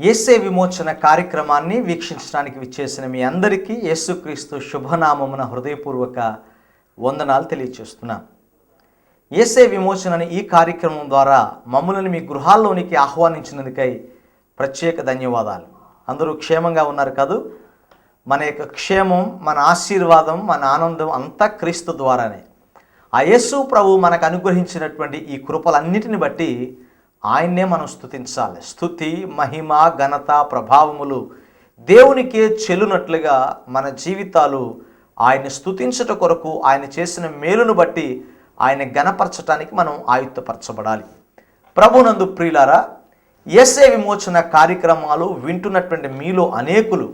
యేసే విమోచన కార్యక్రమాన్ని వీక్షించడానికి విచ్చేసిన మీ అందరికీ యేసుక్రీస్తు శుభనామమున హృదయపూర్వక వందనాలు తెలియజేస్తున్నాం. యేసే విమోచన ఈ కార్యక్రమం ద్వారా మమ్మల్ని మీ గృహాల్లోనికి ఆహ్వానించినందుకై ప్రత్యేక ధన్యవాదాలు. అందరూ క్షేమంగా ఉన్నారు కదూ? మన యొక్క క్షేమం, మన ఆశీర్వాదం, మన ఆనందం అంతా క్రీస్తు ద్వారానే. ఆ యేసు ప్రభు మనకు అనుగ్రహించినటువంటి ఈ కృపలన్నిటిని బట్టి ఆయన్నే మనం స్తుతించాలి. స్తుతి, మహిమ, ఘనత, ప్రభావములు దేవునికే చెల్లునట్లుగా మన జీవితాలు ఆయన స్తుతించుట కొరకు, ఆయన చేసిన మేలును బట్టి ఆయన ఘనపరచటానికి మనం ఆయుత్తపరచబడాలి. ప్రభునందు ప్రియులారా, యేసే విమోచన కార్యక్రమాలు వింటున్నటువంటి మీలో అనేకులు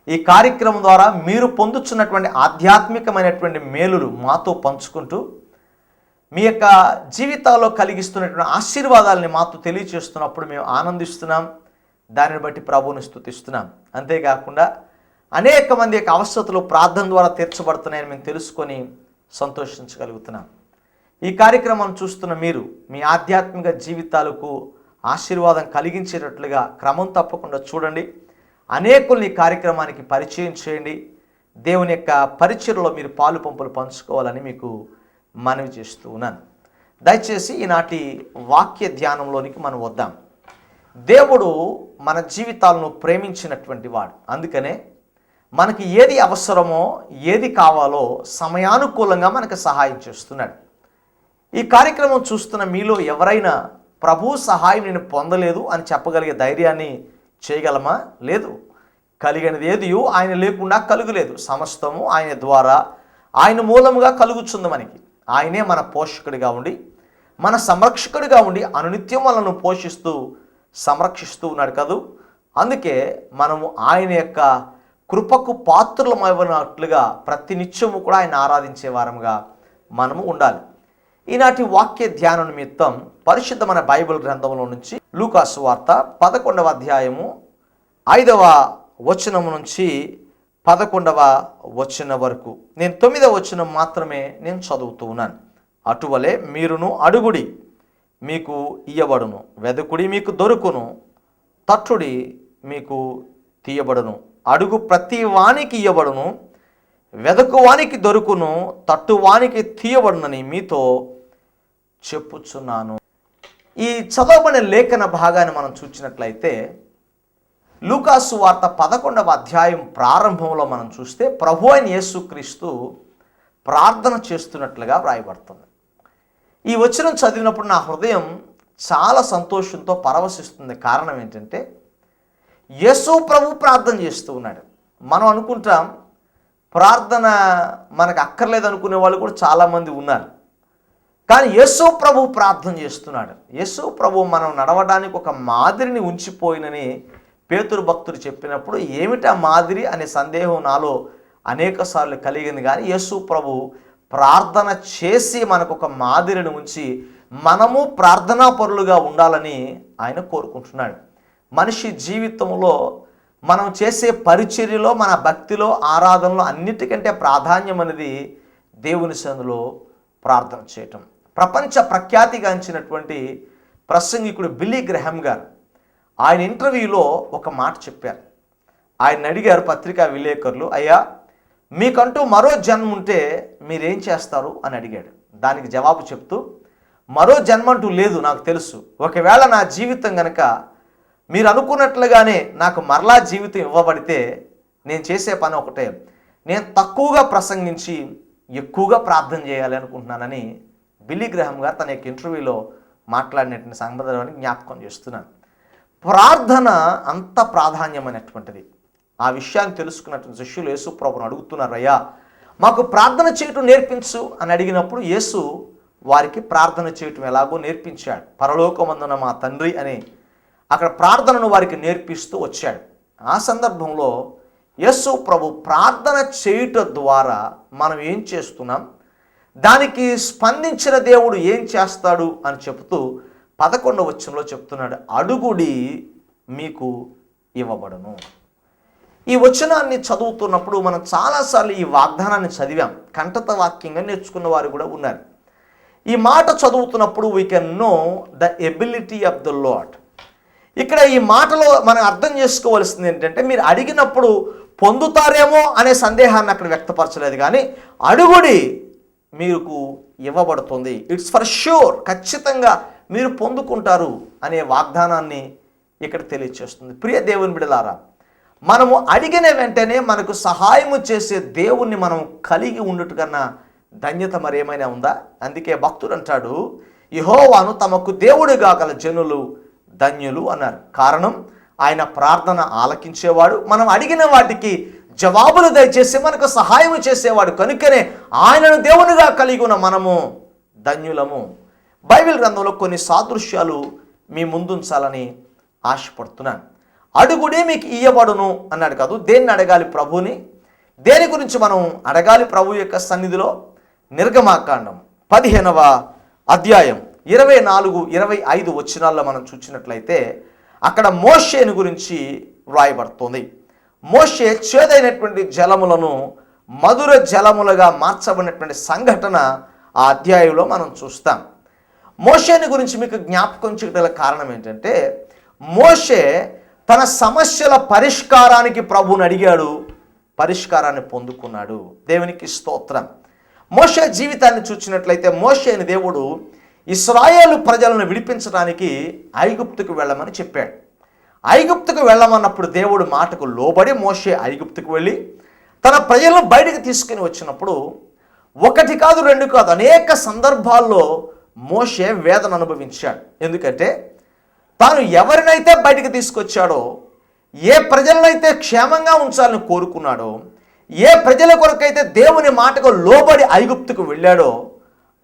ఈ కార్యక్రమం ద్వారా మీరు పొందుతున్నటువంటి ఆధ్యాత్మికమైనటువంటి మేలులు మాతో పంచుకుంటూ మీ యొక్క జీవితాల్లో కలిగిస్తున్నటువంటి ఆశీర్వాదాలని మాతో తెలియచేస్తున్నప్పుడు మేము ఆనందిస్తున్నాం. దానిని బట్టి ప్రభువుని స్తుతిస్తున్నాం. అంతేకాకుండా అనేక మంది యొక్క అవసరతలు ప్రార్థన ద్వారా తీర్చబడుతున్నాయని మేము తెలుసుకొని సంతోషించగలుగుతున్నాం. ఈ కార్యక్రమం చూస్తున్న మీరు మీ ఆధ్యాత్మిక జీవితాలకు ఆశీర్వాదం కలిగించేటట్లుగా క్రమం తప్పకుండా చూడండి. అనేకుల్ని ఈ కార్యక్రమానికి పరిచయం చేయండి. దేవుని యొక్క పరిచయలో మీరు పాలు పంపులు పంచుకోవాలని మీకు మనవి చేస్తూ ఉన్నాను. దయచేసి ఈనాటి వాక్య ధ్యానంలోనికి మనం వద్దాం. దేవుడు మన జీవితాలను ప్రేమించినటువంటి వాడు. అందుకనే మనకి ఏది అవసరమో, ఏది కావాలో సమయానుకూలంగా మనకు సహాయం చేస్తున్నాడు. ఈ కార్యక్రమం చూస్తున్న మీలో ఎవరైనా ప్రభు సహాయం నేను పొందలేదు అని చెప్పగలిగే ధైర్యాన్ని చేయగలమా? లేదు. కలిగినది ఏది ఆయన లేకుండా కలుగులేదు. సమస్తము ఆయన ద్వారా, ఆయన మూలముగా కలుగుచుంది మనకి. ఆయనే మన పోషకుడిగా ఉండి, మన సంరక్షకుడిగా ఉండి అనునిత్యం మనల్ని పోషిస్తూ సంరక్షిస్తూ ఉన్నాడు కదూ. అందుకే మనము ఆయన యొక్క కృపకు పాత్రులమైనట్లుగా ప్రతినిత్యము కూడా ఆయన ఆరాధించే వారముగా మనము ఉండాలి. ఈనాటి వాక్య ధ్యానం నిమిత్తం పరిశుద్ధమైన బైబిల్ గ్రంథంలో నుంచి లూకా సువార్త 11వ అధ్యాయము 5వ వచనం నుంచి 11వ వచనం వరకు, నేను 9వ వచనం మాత్రమే నేను చదువుతూ ఉన్నాను. అటువలే మీరును అడుగుడి, మీకు ఇయ్యబడును, వెదకుడి, మీకు దొరుకును, తట్టుడి, మీకు తీయబడును. అడుగు ప్రతి వానికి ఇయ్యబడును, వెదకువానికి దొరుకును, తట్టువానికి తీయబడునని మీతో చెప్పుచున్నాను. ఈ చదవబడిన లేఖన భాగాన్ని మనం చూసినట్లయితే లూకా సువార్త 11వ అధ్యాయం ప్రారంభంలో మనం చూస్తే ప్రభు అయిన యేసుక్రీస్తు ప్రార్థన చేస్తున్నట్లుగా వ్రాయబడుతుంది. ఈ వచనం చదివినప్పుడు నా హృదయం చాలా సంతోషంతో పరవశిస్తుంది. కారణం ఏంటంటే యేసు ప్రభు ప్రార్థన చేస్తూ ఉన్నాడు. మనం అనుకుంటాం ప్రార్థన మనకు అక్కర్లేదు అనుకునే వాళ్ళు కూడా చాలామంది ఉన్నారు. కానీ యేసు ప్రభు ప్రార్థన చేస్తున్నాడు. యేసు ప్రభు మనం నడవడానికి ఒక మాదిరిని ఉంచిపోయినని పేతురు భక్తుడు చెప్పినప్పుడు ఏమిటా మాదిరి అనే సందేహం నాలో అనేక సార్లు కలిగింది. కానీ యేసు ప్రభు ప్రార్థన చేసి మనకు ఒక మాదిరిని ఉంచి మనము ప్రార్థనా పరులుగా ఉండాలని ఆయన కోరుకుంటున్నాడు. మనిషి జీవితంలో మనం చేసే పరిచర్యలో, మన భక్తిలో, ఆరాధనలో అన్నిటికంటే ప్రాధాన్యం అనేది దేవుని సన్నిధిలో ప్రార్థన చేయటం. ప్రపంచ ప్రఖ్యాతిగాంచినటువంటి ప్రసంగికుడు బిల్లీ గ్రహాం గారు ఆయన ఇంటర్వ్యూలో ఒక మాట చెప్పారు. ఆయన అడిగారు పత్రికా విలేకరులు, అయ్యా మీకంటూ మరో జన్మ ఉంటే మీరేం చేస్తారు అని అడిగాడు. దానికి జవాబు చెప్తూ, మరో జన్మ అంటూ లేదు నాకు తెలుసు. ఒకవేళ నా జీవితం కనుక మీరు అనుకున్నట్లుగానే నాకు మరలా జీవితం ఇవ్వబడితే నేను చేసే పని ఒకటే, నేను తక్కువగా ప్రసంగించి ఎక్కువగా ప్రార్థన చేయాలి అనుకుంటున్నానని బిల్లీ గ్రహాం గారు తన యొక్క ఇంటర్వ్యూలో మాట్లాడినటువంటి సందర్భాన్ని జ్ఞాపకం చేస్తున్నాను. ప్రార్థన అంత ప్రాధాన్యమైనటువంటిది. ఆ విషయాన్ని తెలుసుకున్నటువంటి శిష్యులు యేసు ప్రభువును అడుగుతున్నారు, అయ్యా మాకు ప్రార్థన చేయటం నేర్పించు అని అడిగినప్పుడు యేసు వారికి ప్రార్థన చేయటం ఎలాగో నేర్పించాడు. పరలోకమందున మా తండ్రి అని అక్కడ ప్రార్థనను వారికి నేర్పిస్తూ వచ్చాడు. ఆ సందర్భంలో యేసు ప్రభు ప్రార్థన చేయటం ద్వారా మనం ఏం చేస్తున్నాం, దానికి స్పందించిన దేవుడు ఏం చేస్తాడు అని చెబుతూ 11వ వచనంలో చెప్తున్నాడు, అడుగుడి మీకు ఇవ్వబడును. ఈ వచనాన్ని చదువుతున్నప్పుడు మనం చాలాసార్లు ఈ వాగ్దానాన్ని చదివాం. కంఠత వాక్యంగా నేర్చుకున్న వారు కూడా ఉన్నారు. ఈ మాట చదువుతున్నప్పుడు we can know the ability of the lord. ఇక్కడ ఈ మాటలో మనం అర్థం చేసుకోవాల్సింది ఏంటంటే, మీరు అడిగినప్పుడు పొందుతారేమో అనే సందేహాన్ని అక్కడ వ్యక్తపరచలేదు, కానీ అడుగుడి మీకు ఇవ్వబడుతుంది, ఇట్స్ ఫర్ ష్యూర్, ఖచ్చితంగా మీరు పొందుకుంటారు అనే వాగ్దానాన్ని ఇక్కడ తెలియచేస్తుంది. ప్రియ దేవుని బిడ్డలారా, మనము అడిగిన వెంటనే మనకు సహాయము చేసే దేవుణ్ణి మనం కలిగి ఉండుట కన్నా ధన్యత మరేమైనా ఉందా? అందుకే భక్తుడు అంటాడు, యెహోవాను తమకు దేవుడిగా గల జనులు ధన్యులు అన్నారు. కారణం, ఆయన ప్రార్థన ఆలకించేవాడు, మనం అడిగిన వాటికి జవాబులు దయచేసి మనకు సహాయం చేసేవాడు కనుకనే ఆయనను దేవునిగా కలిగి ఉన్న మనము ధన్యులము. బైబిల్ గ్రంథంలో కొన్ని సాదృశ్యాలు మీ ముందుంచాలని ఆశపడుతున్నాను. అడుగుడే మీకు ఇయ్యబడును అన్నాడు కాదు. దేన్ని అడగాలి? ప్రభుని. దేని గురించి మనం అడగాలి ప్రభు యొక్క సన్నిధిలో? నిర్గమాకాండం 15వ అధ్యాయం 24-25 వచనాల్లో మనం చూసినట్లయితే అక్కడ మోషేను గురించి వ్రాయబడుతుంది. మోషే చేదైనటువంటి జలములను మధుర జలములుగా మార్చబడినటువంటి సంఘటన ఆ అధ్యాయంలో మనం చూస్తాం. మోషేని గురించి మీకు జ్ఞాపకం చేయగల కారణం ఏంటంటే, మోషే తన సమస్యల పరిష్కారానికి ప్రభువుని అడిగాడు, పరిష్కారాన్ని పొందుకున్నాడు. దేవునికి స్తోత్రం. మోషే జీవితాన్ని చూసినట్లయితే మోషేని దేవుడు ఇశ్రాయేలు ప్రజలను విడిపించడానికి ఐగుప్తుకు వెళ్ళమని చెప్పాడు. ఐగుప్తుకు వెళ్ళమన్నప్పుడు దేవుడు మాటకు లోబడి మోషే ఐగుప్తుకు వెళ్ళి తన ప్రజలను బయటకు తీసుకుని వచ్చినప్పుడు ఒకటి కాదు, రెండు కాదు, అనేక సందర్భాల్లో మోషే వేదన అనుభవించాడు. ఎందుకంటే తాను ఎవరినైతే బయటకు తీసుకొచ్చాడో, ఏ ప్రజలనైతే క్షేమంగా ఉంచాలని కోరుకున్నాడో, ఏ ప్రజల కొరకైతే దేవుని మాటకు లోబడి ఐగుప్తుకు వెళ్ళాడో,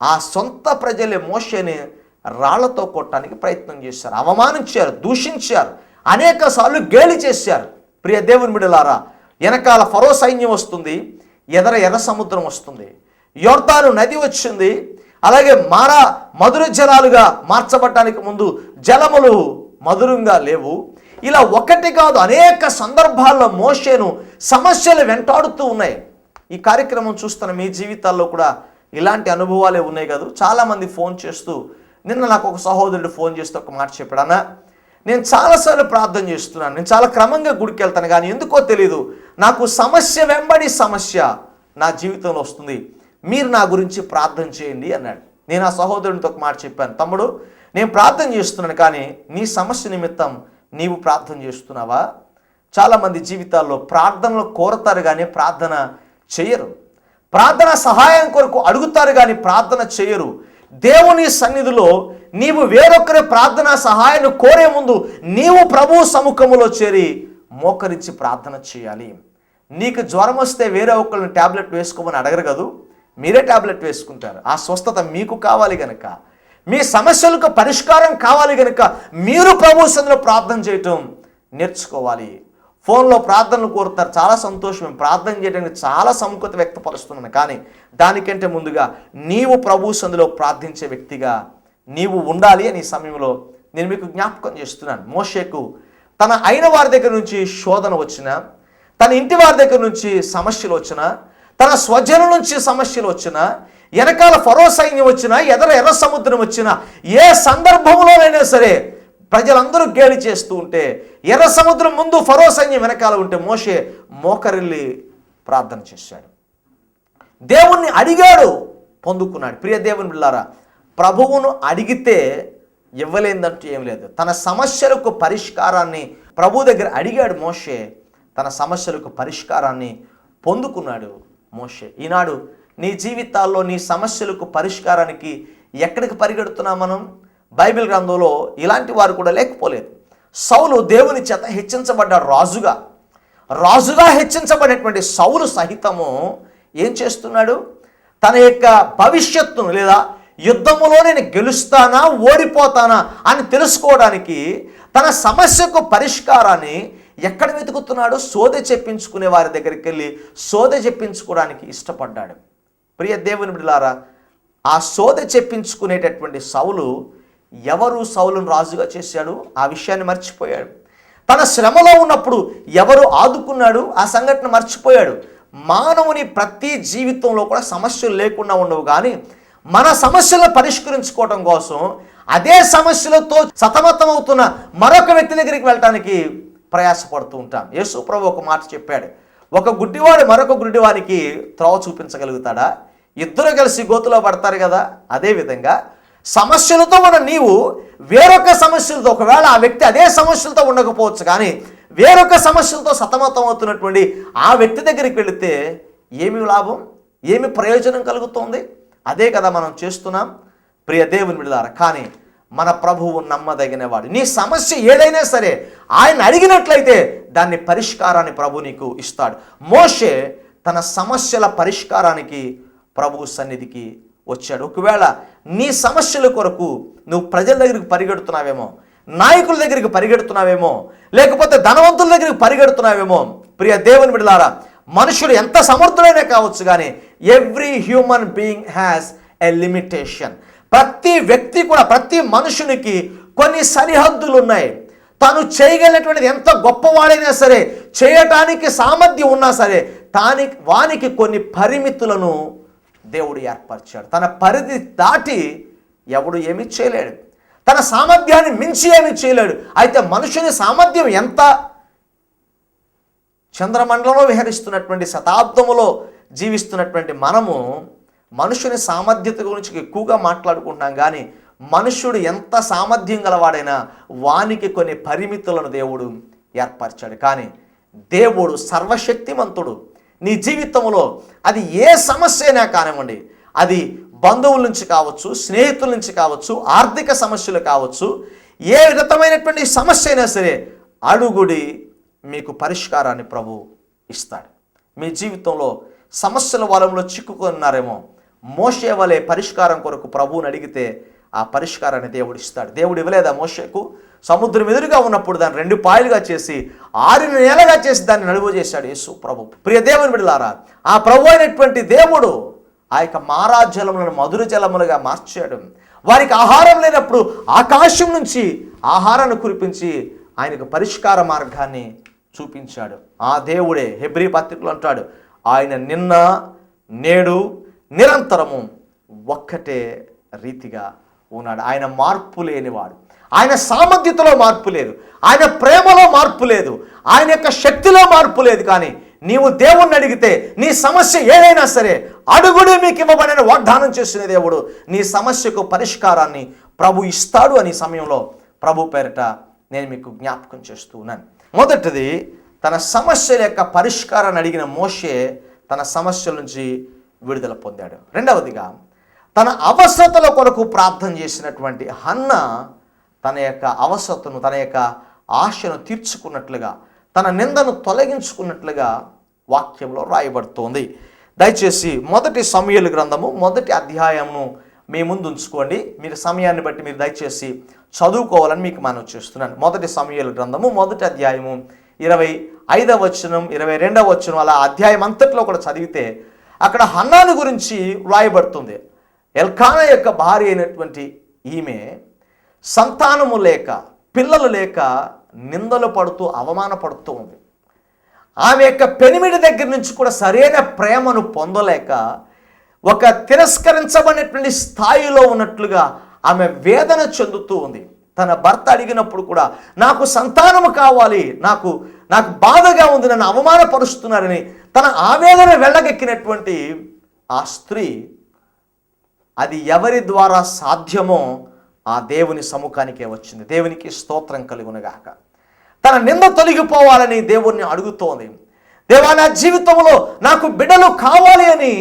ఆ సొంత ప్రజలే మోషేని రాళ్లతో కొట్టడానికి ప్రయత్నం చేశారు, అవమానించారు, దూషించారు, అనేక సార్లు గేలి చేశారు. ప్రియ దేవుని బిడ్డలారా, వెనకాల ఫరో సైన్యం వస్తుంది, ఎర్ర సముద్రం వస్తుంది, యోర్దాను నది వచ్చింది, అలాగే మధుర జలాలుగా మార్చబడటానికి ముందు జలములు మధురంగా లేవు. ఇలా ఒకటి కాదు, అనేక సందర్భాల్లో మోషేను సమస్యలు వెంటాడుతూ ఉన్నాయి. ఈ కార్యక్రమం చూస్తున్న మీ జీవితాల్లో కూడా ఇలాంటి అనుభవాలే ఉన్నాయి కదా. చాలామంది ఫోన్ చేస్తూ, నిన్న నాకు ఒక సహోదరుడు ఫోన్ చేస్తూ ఒక మాట చెప్పాడు, అన్న నేను చాలాసార్లు ప్రార్థన చేస్తున్నాను, నేను చాలా క్రమంగా గుడికి వెళ్తాను, కానీ ఎందుకో తెలీదు నాకు సమస్య వెంబడి సమస్య నా జీవితంలో వస్తుంది, మీరు నా గురించి ప్రార్థన చేయండి అన్నాడు. నేను ఆ సహోదరునితో ఒక మాట చెప్పాను, తమ్ముడు నేను ప్రార్థన చేస్తున్నాను, కానీ నీ సమస్య నిమిత్తం నీవు ప్రార్థన చేస్తున్నావా? చాలామంది జీవితాల్లో ప్రార్థనలు కోరతారు కానీ ప్రార్థన చేయరు, ప్రార్థన సహాయం కొరకు అడుగుతారు కానీ ప్రార్థన చేయరు. దేవుని సన్నిధిలో నీవు వేరొకరి ప్రార్థన సహాయాన్ని కోరే ముందు నీవు ప్రభు సముఖములో చేరి మోకరించి ప్రార్థన చేయాలి. నీకు జ్వరం వస్తే వేరే ఒకరిని ట్యాబ్లెట్ వేసుకోమని అడగరు కదా, మీరే ట్యాబ్లెట్ వేసుకుంటారు. ఆ స్వస్థత మీకు కావాలి గనక, మీ సమస్యలకు పరిష్కారం కావాలి గనక మీరు ప్రభు సన్నిధిలో ప్రార్థన చేయటం నేర్చుకోవాలి. ఫోన్లో ప్రార్థనలు కోరుతారు, చాలా సంతోషం, ప్రార్థన చేయడానికి చాలా సముఖత వ్యక్తపరుస్తున్నాను, కానీ దానికంటే ముందుగా నీవు ప్రభు సన్నిధిలో ప్రార్థించే వ్యక్తిగా నీవు ఉండాలి అని ఈ సమయంలో నేను మీకు జ్ఞాపకం చేస్తున్నాను. మోషేకు తన అయిన వారి దగ్గర నుంచి శోధన వచ్చినా, తన ఇంటి వారి దగ్గర నుంచి సమస్యలు వచ్చినా, తన స్వజనుల నుంచి సమస్యలు వచ్చినా, వెనకాల ఫరో సైన్యం వచ్చినా, ఎర్ర సముద్రం వచ్చినా, ఏ సందర్భంలోనైనా సరే ప్రజలందరూ గేలి చేస్తూ ఉంటే, ఎర్ర సముద్రం ముందు ఫరో సైన్యం వెనకాల ఉంటే మోషే మోకరిల్లి ప్రార్థన చేశాడు, దేవుణ్ణి అడిగాడు, పొందుకున్నాడు. ప్రియ దేవుని బిడ్డలారా, ప్రభువును అడిగితే ఇవ్వలేదంటూ ఏం లేదు. తన సమస్యలకు పరిష్కారాన్ని ప్రభు దగ్గర అడిగాడు మోషే, తన సమస్యలకు పరిష్కారాన్ని పొందుకున్నాడు మోషే. ఈనాడు నీ జీవితాల్లో నీ సమస్యలకు పరిష్కారానికి ఎక్కడికి పరిగెడుతున్నాం మనం? బైబిల్ గ్రంథంలో ఇలాంటి వారు కూడా లేకపోలేదు. సౌలు దేవుని చేత హెచ్చించబడ్డాడు, రాజుగా హెచ్చించబడినటువంటి సౌలు సహితము ఏం చేస్తున్నాడు? తన యొక్క భవిష్యత్తును లేదా యుద్ధములో నేను గెలుస్తానా ఓడిపోతానా అని తెలుసుకోవడానికి తన సమస్యకు పరిష్కారాన్ని ఎక్కడ వెతుకుతున్నాడు? సోదె చెప్పించుకునే వారి దగ్గరికి వెళ్ళి సోదె చెప్పించుకోవడానికి ఇష్టపడ్డాడు. ప్రియ దేవుని బిడ్డలారా, ఆ సోదె చెప్పించుకునేటటువంటి సౌలు ఎవరు సౌలును రాజుగా చేశాడు ఆ విషయాన్ని మర్చిపోయాడు. తన శ్రమలో ఉన్నప్పుడు ఎవరు ఆదుకున్నాడు ఆ సంఘటన మర్చిపోయాడు. మానవుని ప్రతి జీవితంలో కూడా సమస్యలు లేకుండా ఉండవు, కానీ మన సమస్యలను పరిష్కరించుకోవడం కోసం అదే సమస్యలతో సతమతమవుతున్న మరొక వ్యక్తి దగ్గరికి వెళ్ళటానికి ప్రయాసపడుతూ ఉంటాం. యేసు ప్రభు ఒక మాట చెప్పాడు, ఒక గుడ్డివాడు మరొక గుడ్డివానికి త్రోవ చూపించగలుగుతాడా? ఇద్దరు కలిసి గోతులో పడతారు కదా. అదేవిధంగా సమస్యలతో ఉన్న నీవు వేరొక సమస్యలతో, ఒకవేళ ఆ వ్యక్తి అదే సమస్యలతో ఉండకపోవచ్చు, కానీ వేరొక సమస్యలతో సతమతం అవుతున్నటువంటి ఆ వ్యక్తి దగ్గరికి వెళితే ఏమి లాభం, ఏమి ప్రయోజనం కలుగుతుంది? అదే కదా మనం చేస్తున్నాం ప్రియ దేవుని బిడ్డలారా. కానీ మన ప్రభువు నమ్మదగినవాడు. నీ సమస్య ఏదైనా సరే ఆయన అడిగినట్లయితే దాన్ని పరిష్కారాన్ని ప్రభు నీకు ఇస్తాడు. మోషే తన సమస్యల పరిష్కారానికి ప్రభు సన్నిధికి వచ్చాడు. ఒకవేళ నీ సమస్యల కొరకు నువ్వు ప్రజల దగ్గరికి పరిగెడుతున్నావేమో, నాయకుల దగ్గరికి పరిగెడుతున్నావేమో, లేకపోతే ధనవంతుల దగ్గరికి పరిగెడుతున్నావేమో, ప్రియ దేవుని బిడ్డలారా, మనుషుడు ఎంత సమర్థుడైనా కావచ్చు, కానీ every human being has a limitation. ప్రతి వ్యక్తి కూడా, ప్రతి మనుషునికి కొన్ని సరిహద్దులు ఉన్నాయి. తను చేయగలిగినటువంటిది ఎంత గొప్పవాడైనా సరే, చేయటానికి సామర్థ్యం ఉన్నా సరే, వానికి కొన్ని పరిమితులను దేవుడు ఏర్పరిచాడు. తన పరిధి దాటి ఎవడు ఏమీ చేయలేడు, తన సామర్థ్యాన్ని మించి ఏమీ చేయలేడు. అయితే మనుషుని సామర్థ్యం ఎంత? చంద్రమండలంలో విహరిస్తున్నటువంటి శతాబ్దములో జీవిస్తున్నటువంటి మనము మనుషుని సామర్థ్యత గురించి ఎక్కువగా మాట్లాడుకుంటున్నాం, కానీ మనుష్యుడు ఎంత సామర్థ్యం గలవాడైనా వానికి కొన్ని పరిమితులను దేవుడు ఏర్పరిచాడు. కానీ దేవుడు సర్వశక్తిమంతుడు. నీ జీవితంలో అది ఏ సమస్య అయినా కానివ్వండి, అది బంధువుల నుంచి కావచ్చు, స్నేహితుల నుంచి కావచ్చు, ఆర్థిక సమస్యలు కావచ్చు, ఏ విధమైనటువంటి సమస్య అయినా సరే అడుగుడి, మీకు పరిష్కారాన్ని ప్రభు ఇస్తాడు. మీ జీవితంలో సమస్యల వలంలో చిక్కుకున్నారేమో, మోషే వలె పరిష్కారం కొరకు ప్రభువుని అడిగితే ఆ పరిష్కారాన్ని దేవుడు ఇస్తాడు. దేవుడు ఇవ్వలేదా మోషేకు? సముద్రం ఎదురుగా ఉన్నప్పుడు దాన్ని 2 పాయలుగా చేసి 6 నెలలుగా చేసి దాన్ని నడువు చేశాడు యేసు ప్రభు. ప్రియ దేవుని బిడ్డలారా, ఆ ప్రభు అయినటువంటి దేవుడు ఆ యొక్క మారా జలములను మధుర జలములుగా మార్చాడు. వారికి ఆహారం లేనప్పుడు ఆకాశం నుంచి ఆహారాన్ని కురిపించి ఆయనకు పరిష్కార మార్గాన్ని చూపించాడు. ఆ దేవుడే హెబ్రీ పత్రికలో అంటాడు, ఆయన నిన్న నేడు నిరంతరము ఒక్కటే రీతిగా ఉన్నాడు. ఆయన మార్పు లేనివాడు. ఆయన సామర్థ్యతలో మార్పు లేదు, ఆయన ప్రేమలో మార్పు లేదు, ఆయన యొక్క శక్తిలో మార్పు లేదు. కానీ నీవు దేవుణ్ణి అడిగితే నీ సమస్య ఏదైనా సరే అడుగుడే మీకు ఇవ్వబడిన వాగ్దానం చేసిన దేవుడు నీ సమస్యకు పరిష్కారాన్ని ప్రభు ఇస్తాడు అని సమయంలో ప్రభు పేరిట నేను మీకు జ్ఞాపకం చేస్తూ ఉన్నాను. మొదటిది, తన సమస్యల యొక్క పరిష్కారాన్ని అడిగిన మోషే తన సమస్యల నుంచి విడుదల పొందాడు. రెండవదిగా, తన అవసరతల కొరకు ప్రార్థన చేసినటువంటి హన్న తన యొక్క అవసరతను, తన యొక్క ఆశను తీర్చుకున్నట్లుగా, తన నిందను తొలగించుకున్నట్లుగా వాక్యంలో రాయబడుతోంది. దయచేసి 1 సమూయేలు గ్రంథము 1వ అధ్యాయమును మీ ముందు ఉంచుకోండి. మీరు సమయాన్ని బట్టి మీరు దయచేసి చదువుకోవాలని మీకు మనవి చేస్తున్నాను. 1 సమూయేలు గ్రంథము 1వ అధ్యాయము 25వ వచనం 22వ వచనం అలా అధ్యాయం అంతట్లో కూడా చదివితే అక్కడ హన్నాను గురించి వ్రాయబడుతుంది. ఎల్కానా యొక్క భార్య అయినటువంటి ఈమె సంతానము లేక, పిల్లలు లేక నిందలు పడుతూ అవమానపడుతూ ఉంది. ఆమె యొక్క పెనిమిడి దగ్గర నుంచి కూడా సరైన ప్రేమను పొందలేక ఒక తిరస్కరించబడినటువంటి స్థాయిలో ఉన్నట్లుగా ఆమె వేదన చెందుతూ ఉంది. తన భర్త అడిగినప్పుడు కూడా నాకు సంతానము కావాలి, నాకు బాధగా ఉంది, నన్ను అవమానపరుస్తున్నారని తన ఆవేదన వెళ్ళగెక్కినటువంటి ఆ స్త్రీ అది ఎవరి ద్వారా సాధ్యమో ఆ దేవుని సముఖానికే వచ్చింది. దేవునికి స్తోత్రం కలుగునుగాక. తన నింద తొలగిపోవాలని దేవుణ్ణి అడుగుతోంది. దేవా, నా జీవితంలో నాకు బిడ్డలు కావాలి అని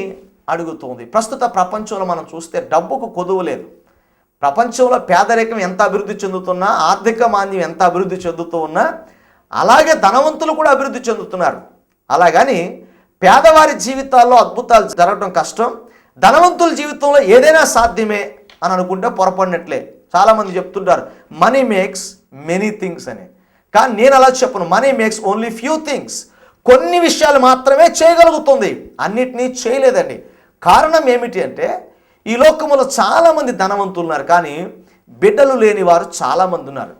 అడుగుతోంది. ప్రస్తుత ప్రపంచంలో మనం చూస్తే డబ్బుకు కొదువు లేదు. ప్రపంచంలో పేదరికం ఎంత అభివృద్ధి చెందుతున్నా, ఆర్థిక మాంద్యం ఎంత అభివృద్ధి చెందుతూ ఉన్నా, అలాగే ధనవంతులు కూడా అభివృద్ధి చెందుతున్నారు. అలాగని పేదవారి జీవితాల్లో అద్భుతాలు జరగడం కష్టం, ధనవంతుల జీవితంలో ఏదైనా సాధ్యమే అని అనుకుంటే పొరపడినట్లే. చాలామంది చెప్తుంటారు మనీ మేక్స్ మెనీ థింగ్స్ అని. కానీ నేను అలా చెప్పను. Money makes only few things. కొన్ని విషయాలు మాత్రమే చేయగలుగుతుంది, అన్నిటినీ చేయలేదండి. కారణం ఏమిటి అంటే ఈ లోకములో చాలామంది ధనవంతులు ఉన్నారు, కానీ బిడ్డలు లేని వారు చాలామంది ఉన్నారు.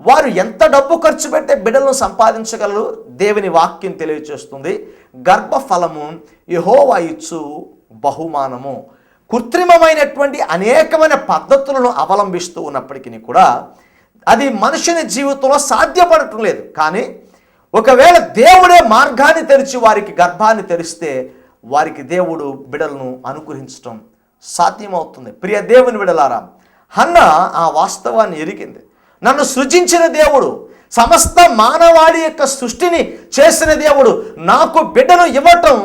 వారు ఎంత డబ్బు ఖర్చు పెడితే బిడ్డలను సంపాదించగలరు? దేవుని వాక్యం తెలియజేస్తుంది, గర్భఫలము యెహోవా ఇచ్చు బహుమానము. కృత్రిమమైనటువంటి అనేకమైన పద్ధతులను అవలంబిస్తూ ఉన్నప్పటికీ కూడా అది మనుషుని జీవితంలో సాధ్యపడటం లేదు. కానీ ఒకవేళ దేవుడే మార్గాన్ని తెరిచి వారికి గర్భాన్ని తెరిస్తే వారికి దేవుడు బిడ్డలను అనుగ్రహించడం సాధ్యమవుతుంది. ప్రియ దేవుని బిడ్డలారా, హన్న ఆ వాస్తవాన్ని ఎరిగింది. నన్ను సృజించిన దేవుడు, సమస్త మానవాళి యొక్క సృష్టిని చేసిన దేవుడు నాకు బిడ్డను ఇవ్వటం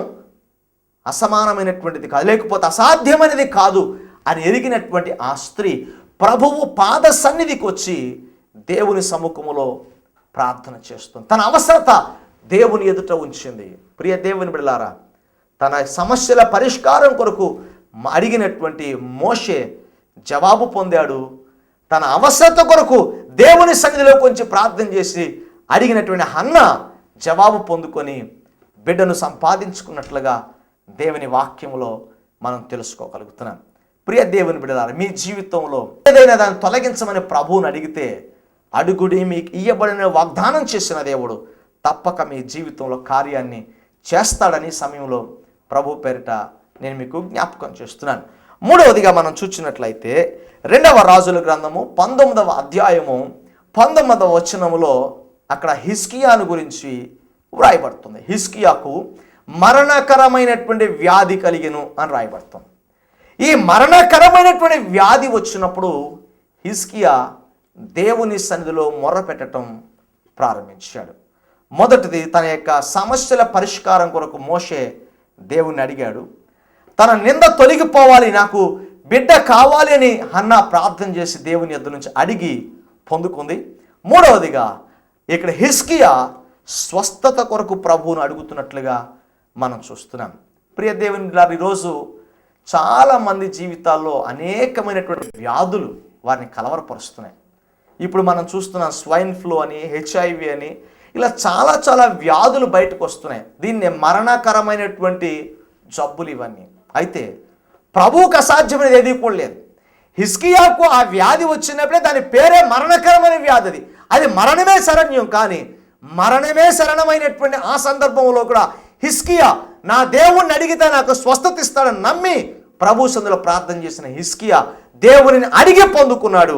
అసమానమైనటువంటిది కాదు, లేకపోతే అసాధ్యమైనది కాదు అని ఎరిగినటువంటి ఆ స్త్రీ ప్రభువు పాద సన్నిధికి వచ్చి దేవుని సముఖములో ప్రార్థన చేస్తుంది. తన అవసరత దేవుని ఎదుట ఉంచింది. ప్రియ దేవుని బిడ్డలారా, తన సమస్యల పరిష్కారం కొరకు అడిగినటువంటి మోషే జవాబు పొందాడు. తన అవసరత కొరకు దేవుని సన్నిధిలోకి వచ్చి ప్రార్థన చేసి అడిగినటువంటి హన్న జవాబు పొందుకొని బిడ్డను సంపాదించుకున్నట్లుగా దేవుని వాక్యములో మనం తెలుసుకోగలుగుతున్నాం. ప్రియ దేవుని బిడ్డలారా, మీ జీవితంలో ఏదైనా దాన్ని తొలగించమని ప్రభువుని అడిగితే అడుగుడి మీకు ఇయ్యబడిన వాగ్దానం చేసిన దేవుడు తప్పక మీ జీవితంలో కార్యాన్ని చేస్తాడని సమయంలో ప్రభు పేరిట నేను మీకు జ్ఞాపకం చేస్తున్నాను. మూడవదిగా మనం చూసినట్లయితే 2వ రాజుల గ్రంథము 19వ అధ్యాయము 19వ వచనములో అక్కడ హిజ్కియాను గురించి వ్రాయబడుతుంది. హిజ్కియాకు మరణకరమైనటువంటి వ్యాధి కలిగెను అని రాయబడుతుంది. ఈ మరణకరమైనటువంటి వ్యాధి వచ్చినప్పుడు హిజ్కియా దేవుని సన్నిధిలో మొర్రపెట్టడం ప్రారంభించాడు. మొదటిది, తన యొక్క సమస్యల పరిష్కారం కొరకు మోషే దేవుణ్ణి అడిగాడు. తన నింద తొలగిపోవాలి, నాకు బిడ్డ కావాలి అని హన్నా ప్రార్థన చేసి దేవుని యొద్ద నుంచి అడిగి పొందుకుంది. మూడవదిగా ఇక్కడ హిజ్కియా స్వస్థత కొరకు ప్రభువును అడుగుతున్నట్లుగా మనం చూస్తున్నాం. ప్రియ దేవుని బిడ్డలారా, ఈరోజు చాలామంది జీవితాల్లో అనేకమైనటువంటి వ్యాధులు వారిని కలవరపరుస్తున్నాయి. ఇప్పుడు మనం చూస్తున్నాం స్వైన్ ఫ్లూ అని, హెచ్ఐవి అని, ఇలా చాలా వ్యాధులు బయటకు వస్తున్నాయి. దీన్ని మరణకరమైనటువంటి జబ్బులు ఇవన్నీ. అయితే ప్రభువుకు అసాధ్యమైనది ఏది కూడా లేదు. హిజ్కియాకు ఆ వ్యాధి వచ్చినప్పుడే దాని పేరే మరణకరమైన వ్యాధి. అది మరణమే శరణ్యం. కానీ మరణమే శరణమైనటువంటి ఆ సందర్భంలో కూడా హిజ్కియా నా దేవుణ్ణి అడిగితే నాకు స్వస్థత ఇస్తాడని నమ్మి ప్రభు సన్నిధిలో ప్రార్థన చేసిన హిజ్కియా దేవునిని అడిగి పొందుకున్నాడు,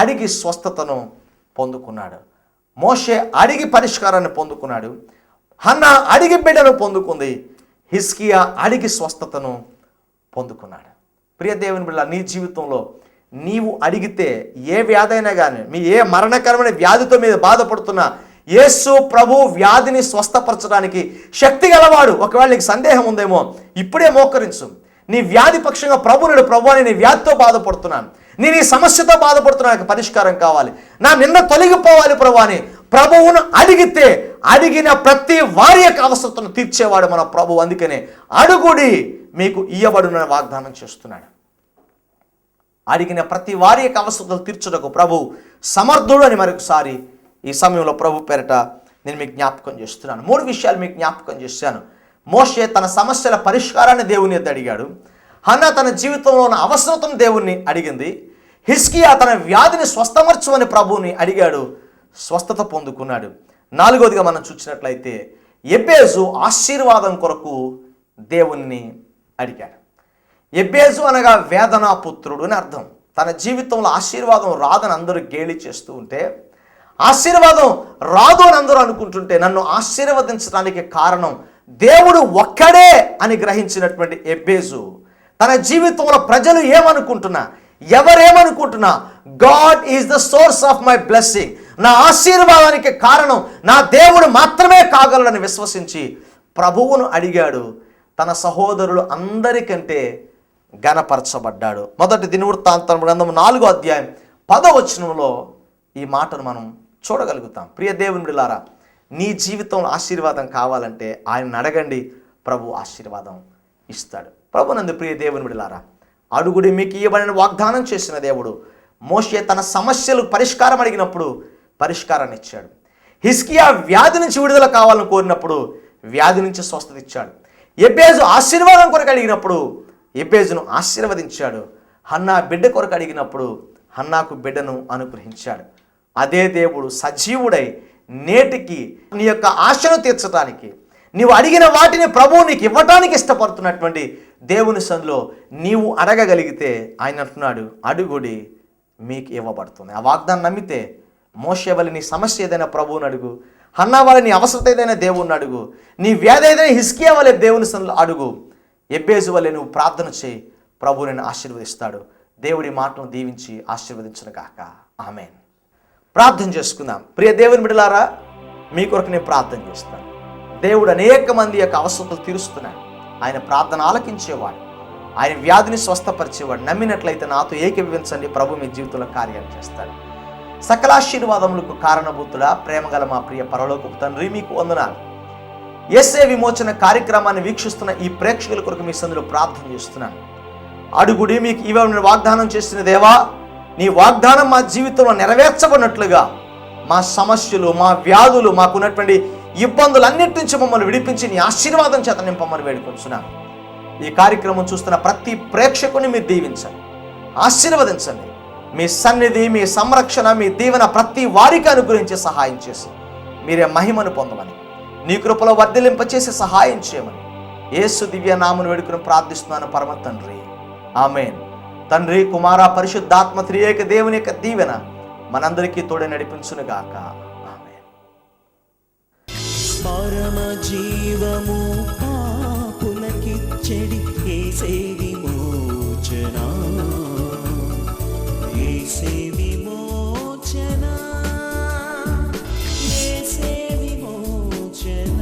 అడిగి స్వస్థతను పొందుకున్నాడు. మోషే అడిగి పరిష్కారాన్ని పొందుకున్నాడు, హన్నా అడిగి బిడ్డను పొందుకుంది, హిజ్కియా అడిగి స్వస్థతను పొందుకున్నాడు. ప్రియ దేవుని బిడ్డ, నీ జీవితంలో నీవు అడిగితే ఏ వ్యాధి అయినా కానీ, మీ ఏ మరణకరమైన వ్యాధితో మీద బాధపడుతున్నా యేసు ప్రభు వ్యాధిని స్వస్థపరచడానికి శక్తి గలవాడు. ఒకవేళ నీకు సందేహం ఉందేమో ఇప్పుడే మోకరించు. నీ వ్యాధి పక్షంగా ప్రభువుని, ప్రభు అని నీ వ్యాధితో బాధపడుతున్నాను, నేను ఈ సమస్యతో బాధపడుతున్నాను, పరిష్కారం కావాలి, నా నిన్న తొలగిపోవాలి ప్రభు అని ప్రభువును అడిగితే అడిగిన ప్రతి వారి యొక్క అవసరతను తీర్చేవాడు మన ప్రభు. అందుకనే అడుగుడి మీకు ఇయ్యబడున వాగ్దానం చేస్తున్నాడు. అడిగిన ప్రతి వారి యొక్క అవసరతలు తీర్చుటకు ప్రభు సమర్థుడు అని మరొకసారి ఈ సమయంలో ప్రభు పేరిట నేను మీకు జ్ఞాపకం చేస్తున్నాను. 3 విషయాలు మీకు జ్ఞాపకం చేశాను. మోషే తన సమస్యల పరిష్కారాన్ని దేవుని యొద్ద అడిగాడు. హన్నా తన జీవితంలో ఉన్న అవసరతను దేవుణ్ణి అడిగింది. హిజ్కియా తన వ్యాధిని స్వస్థపరచమని ప్రభువుని అడిగాడు, స్వస్థత పొందుకున్నాడు. 4వదిగా మనం చూసినట్లయితే ఎబ్బేజు ఆశీర్వాదం కొరకు దేవుణ్ణి అడిగాడు. ఎబ్బేజు అనగా వేదనా పుత్రుడు అని అర్థం. తన జీవితంలో ఆశీర్వాదం రాదని అందరూ గేలి చేస్తూ ఉంటే, ఆశీర్వాదం రాదు అని అందరూ అనుకుంటుంటే, నన్ను ఆశీర్వదించడానికి కారణం దేవుడు ఒక్కడే అని గ్రహించినటువంటి ఎబ్బేజు తన జీవితంలో ప్రజలు ఏమనుకుంటున్నా, ఎవరేమనుకుంటున్నా, God is the source of my blessing, నా ఆశీర్వాదానికి కారణం నా దేవుడు మాత్రమే కాగలడని విశ్వసించి ప్రభువును అడిగాడు. తన సహోదరులు అందరికంటే ఘనపరచబడ్డాడు. మొదటి దినవృత్తాంతం గ్రంథం 4వ అధ్యాయం 10వ వచనంలో ఈ మాటను మనం చూడగలుగుతాం. ప్రియ దేవుని బిడ్డలారా, నీ జీవితంలో ఆశీర్వాదం కావాలంటే ఆయన అడగండి, ప్రభు ఆశీర్వాదం ఇస్తాడు. ప్రభునందు ప్రియ దేవుని బిడ్డలారా, అడుగుడి మీకు ఇవ్వబడిన వాగ్దానం చేసిన దేవుడు మోషే తన సమస్యలు పరిష్కారం అడిగినప్పుడు పరిష్కారాన్ని ఇచ్చాడు. హిజ్కియా వ్యాధి నుంచి విడుదల కావాలని కోరినప్పుడు వ్యాధి నుంచి స్వస్థత ఇచ్చాడు. ఎబ్బేజు ఆశీర్వాదం కొరకు అడిగినప్పుడు ఎబ్బేజును ఆశీర్వదించాడు. హన్నా బిడ్డ కొరకు అడిగినప్పుడు హన్నాకు బిడ్డను అనుగ్రహించాడు. అదే దేవుడు సజీవుడై నేటికి నీ యొక్క ఆశను తీర్చడానికి, నీవు అడిగిన వాటిని ప్రభువు నీకు ఇవ్వటానికి ఇష్టపడుతున్నటువంటి దేవుని సన్నిధిలో నీవు అడగగలిగితే ఆయన అంటున్నాడు, అడుగుడి మీకు ఇవ్వబడుతుంది. ఆ వాగ్దానం నమ్మితే మోషే వలె నీ సమస్య ఏదైనా ప్రభువుని అడుగు, హన్నా వలె నీ అవసరత ఏదైనా దేవుణ్ణి అడుగు, నీ వ్యాధి ఏదైనా హిజ్కియా వలె దేవుని సన్నిధిలో అడుగు, ఎబ్బేజు వలె నువ్వు ప్రార్థన చేయి, ప్రభువు నిన్ను ఆశీర్వదిస్తాడు. దేవుడి మాటలను దీవించి ఆశీర్వదించును గాక. ఆమేన్. ప్రార్థన చేసుకుందాం. ప్రియ దేవుని బిడ్డలారా, మీ కొరకు నేను ప్రార్థన చేస్తాను. దేవుడు అనేక మంది యొక్క అవసరతలు తీరుస్తున్నాడు. ఆయన ప్రార్థన ఆలకించేవాడు, ఆయన వ్యాధిని స్వస్థపరిచేవాడు. నమ్మినట్లయితే నాతో ఏకీభవించండి, ప్రభు మీ జీవితంలో కార్యాలు చేస్తాడు. సకలాశీర్వాదములకు కారణభూతుడా, ప్రేమగల మా ప్రియ పరలోకపు తండ్రి, మీకు వందనాలు. యేసే విమోచన కార్యక్రమాన్ని వీక్షిస్తున్న ఈ ప్రేక్షకుల కొరకు మీ సందులో ప్రార్థన చేస్తున్నాను. అడుగుడి మీకు ఇవ్వని వాగ్దానం చేసిన దేవా, నీ వాగ్దానం మా జీవితంలో నెరవేర్చబడినట్లుగా మా సమస్యలు, మా వ్యాధులు, మాకున్నటువంటి ఇబ్బందులన్నిటి నుంచి మమ్మల్ని విడిపించి నీ ఆశీర్వాదం చేత నింపమని వేడుకొంచున్నాను. ఈ కార్యక్రమం చూస్తున్న ప్రతి ప్రేక్షకుని మీరు దీవించండి, ఆశీర్వదించండి. మీ సన్నిధి, మీ సంరక్షణ, మీ దీవెన ప్రతి వారికి అనుగ్రహించి సహాయం చేసి మీరే మహిమను పొందమని, నీ కృపలో వర్ధిలింపచేసి సహాయం చేయమని యేసు దివ్య నామమును వేడుకుని ప్రార్థిస్తున్నాను పరమ తండ్రి. ఆమేన్. తండ్రి, కుమార, పరిశుద్ధాత్మ త్రియేక దేవుని యొక్క దీవెన మనందరికీ తోడే నడిపించును గాక. ఆమేన్. పరమ జీవము పాపులకిచ్చెడి యేసే విమోచన, యేసే విమోచన, యేసే విమోచన,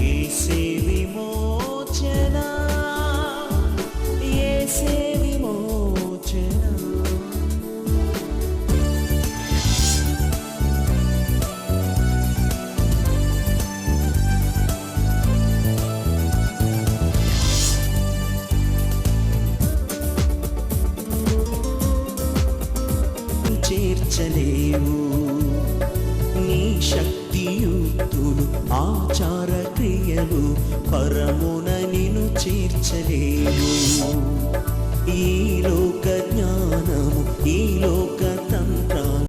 యేసే విమోచన, యేసే విమోచన. చేర్చలేవు నీ శక్తియుక్తులు, ఆచార క్రియలు పరమున నిన్ను చేర్చలేవు. ఈ లోక జ్ఞానము, ఈ లోక